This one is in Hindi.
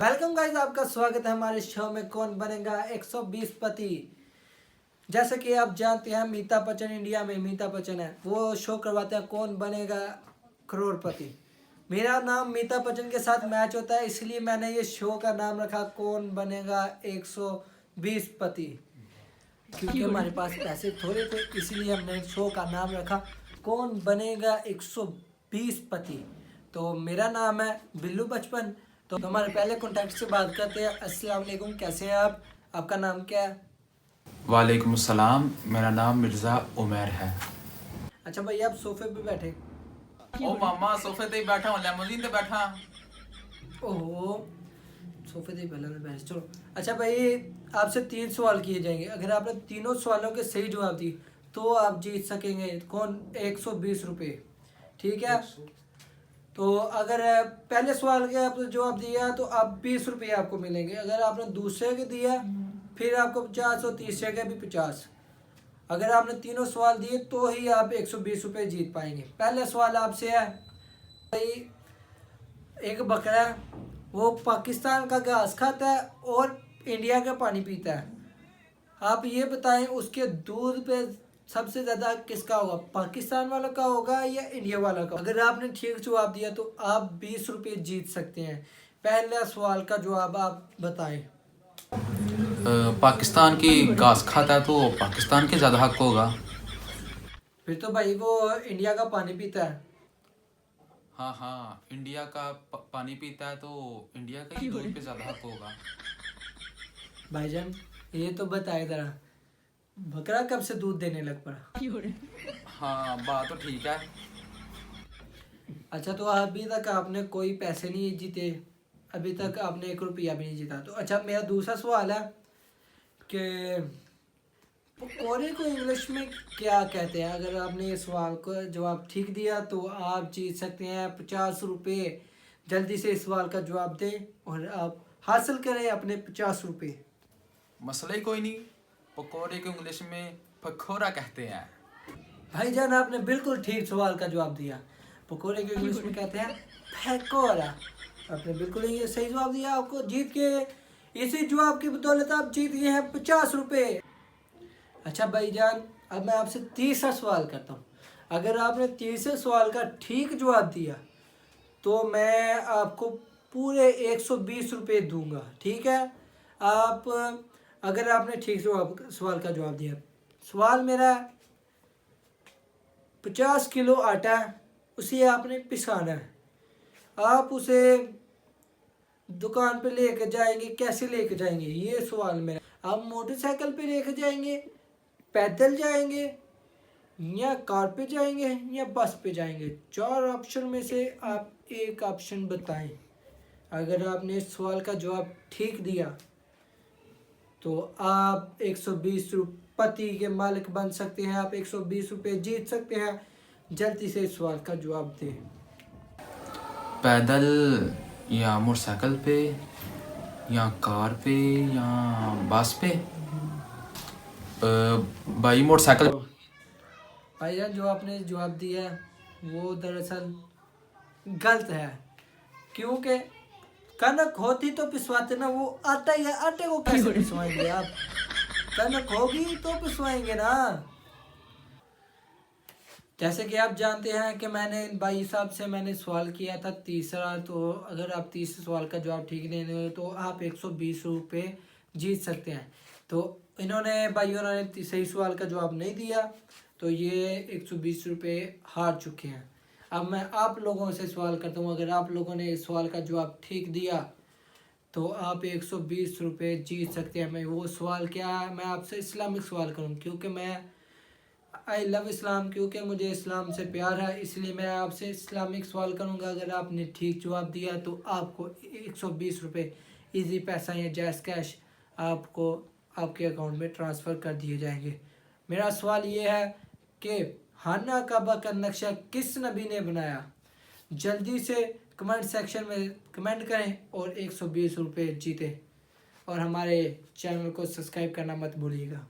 वेलकम गाइस, आपका स्वागत है हमारे शो में कौन बनेगा 120 पति। जैसे कि आप जानते हैं अमिताभ बच्चन इंडिया में अमिताभ बच्चन है, वो शो करवाते हैं कौन बनेगा करोड़पति। मेरा नाम अमिताभ बच्चन के साथ मैच होता है, इसलिए मैंने ये शो का नाम रखा कौन बनेगा 120 पति। क्योंकि हमारे पास पैसे थोड़े थे, इसलिए हमने शो का नाम रखा कौन बनेगा 120 पति। तो मेरा नाम है बिल्लू बचपन। तो हमारे पहले कॉन्टैक्ट से बात करते हैं। अस्सलाम वालेकुम, कैसे हैं आप? आपका नाम क्या है? वालेकुम सलाम, मेरा नाम मिर्ज़ा उमर है। अच्छा भाई, आप सोफे पे बैठे? ओ मामा सोफे ते ही बैठा हूँ, लेमोजीन ते बैठा। ओहो, सोफे पे पहले बैठे, चलो। अच्छा भाई, आपसे 3 सवाल किए जाएंगे। अगर आपने तीनों सवालों के सही जवाब दिए तो आप जीत सकेंगे कौन 120 रुपये, ठीक है? तो अगर पहले सवाल के आपने जवाब दिया तो आप 20 रुपये आपको मिलेंगे। अगर आपने दूसरे के दिया फिर आपको 50 और तीसरे के भी 50। अगर आपने तीनों सवाल दिए तो ही आप 120 रुपये जीत पाएंगे। पहला सवाल आपसे है भाई, एक बकरा है, वो पाकिस्तान का घास खाता है और इंडिया का पानी पीता है। आप ये बताएं उसके दूध पे सबसे ज़्यादा किसका होगा, पाकिस्तान वालों का होगा या इंडिया वालों का? अगर आपने ठीक जवाब दिया तो आप 20 रुपये जीत सकते हैं। पहला सवाल का जवाब आप बताएं। पाकिस्तान की घास खाता है तो पाकिस्तान के ज़्यादा हक होगा। फिर तो भाई वो इंडिया का पानी पीता है। हाँ हाँ, इंडिया का पानी पीता है तो इंडिया का ही दूध पे ज़्यादा हक होगा। भाईजान ये तो बताए ज़रा, बकरा कब से दूध देने लग पड़ा? हाँ, बात तो ठीक है। अच्छा, तो अभी तक आपने कोई पैसे नहीं जीते, अभी तक आपने 1 रुपया भी नहीं जीता। तो अच्छा, मेरा दूसरा सवाल है कि पकौड़े को इंग्लिश में क्या कहते हैं? अगर आपने ये सवाल को जवाब ठीक दिया तो आप जीत सकते हैं 50 रुपये। जल्दी से इस सवाल का जवाब दें और आप हासिल करें अपने 50 रुपये। मसला ही कोई नहीं, पकौड़े को इंग्लिश में पकौड़ा कहते हैं। भाईजान आपने बिल्कुल ठीक सवाल का जवाब दिया। पकौड़े को इंग्लिश में कहते हैं पकौड़ा। आपने बिल्कुल ये सही जवाब दिया। आपको जीत के इसी जवाब की बदौलत आप जीत गए हैं 50 रुपये। अच्छा भाईजान, अब मैं आपसे तीसरा सवाल करता हूँ। अगर आपने तीसरे सवाल का ठीक जवाब दिया तो मैं आपको पूरे 120 रुपये दूंगा, ठीक है? आप अगर आपने ठीक सवाल का जवाब दिया, सवाल मेरा 50 किलो आटा है, उसे आपने पिसाना है। आप उसे दुकान पे लेके जाएंगे, कैसे लेके जाएंगे ये सवाल मेरा। आप मोटरसाइकिल पे लेके जाएंगे, पैदल जाएंगे या कार पे जाएंगे या बस पे जाएंगे? 4 ऑप्शन में से आप एक ऑप्शन बताएं। अगर आपने इस सवाल का जवाब ठीक दिया तो आप 120 रुपये के मालिक बन सकते हैं। आप 120 रुपये जीत सकते हैं। जल्दी से इस सवाल का जवाब दें। पैदल या मोटरसाइकिल पे या कार पे या बस पे? भाई मोटरसाइकिल। भाईजान जो आपने जवाब दिया है वो दरअसल गलत है, क्योंकि कनक होती तो पिसवाते ना, वो आटा ही है, आटे को कैसे पिसवाएंगे आप? कनक होगी तो पिसवाएंगे ना। जैसे कि आप जानते हैं कि मैंने भाई साहब से मैंने सवाल किया था तीसरा, तो अगर आप तीसरे सवाल का जवाब ठीक देंगे तो आप 120 रुपये जीत सकते हैं। तो इन्होंने भाइयों ने सही सवाल का जवाब नहीं दिया, तो ये 120 रुपये हार चुके हैं। अब मैं आप लोगों से सवाल करता हूँ, अगर आप लोगों ने इस सवाल का जवाब ठीक दिया तो आप 120 रुपये जीत सकते हैं। मैं वो सवाल क्या है, मैं आपसे इस्लामिक सवाल करूँ, क्योंकि मैं आई लव इस्लाम, क्योंकि मुझे इस्लाम से प्यार है, इसलिए मैं आपसे इस्लामिक सवाल करूंगा। अगर आपने ठीक जवाब दिया तो आपको 120 रुपये ईजी पैसा या जैस कैश आपको आपके अकाउंट में ट्रांसफ़र कर दिए जाएंगे। मेरा सवाल ये है कि खाना काबा का नक्शा किस नबी ने बनाया? जल्दी से कमेंट सेक्शन में कमेंट करें और 120 रुपये जीतें। और हमारे चैनल को सब्सक्राइब करना मत भूलिएगा।